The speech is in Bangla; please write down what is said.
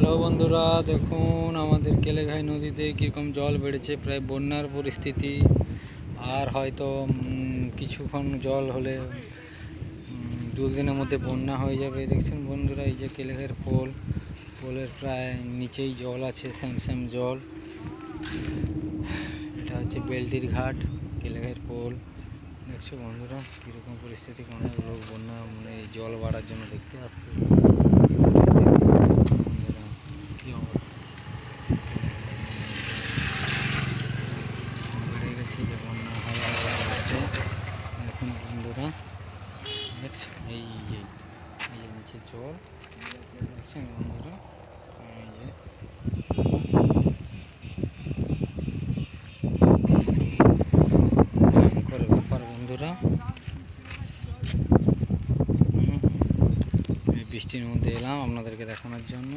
হ্যালো বন্ধুরা, দেখুন আমাদের কেলেঘাই নদীতে কীরকম জল বেড়েছে, প্রায় বন্যার পরিস্থিতি। আর হয়তো কিছুক্ষণ জল হলে দুদিনের মধ্যে বন্যা হয়ে যাবে। দেখছেন বন্ধুরা, এই যে কেলেঘাইয়ের পোলের প্রায় নিচেই জল আছে, স্যামস্যাম জল। এটা হচ্ছে বেলটির ঘাট, কেলেঘাইয়ের পোল। দেখছো বন্ধুরা কীরকম পরিস্থিতি, অনেক লোক বন্যা এই জল বাড়ার জন্য দেখতে আসছে। কী অবস্থা বেড়ে গেছে, যে বন্যা হয়ে যাচ্ছে। দেখুন বন্ধুরা, দেখছেন এই যে নিচে জল, দেখছেন বন্ধুরা, এই যে ভয়ঙ্কর ব্যাপার বন্ধুরা। বৃষ্টির মধ্যে এলাম আপনাদেরকে দেখানোর জন্য।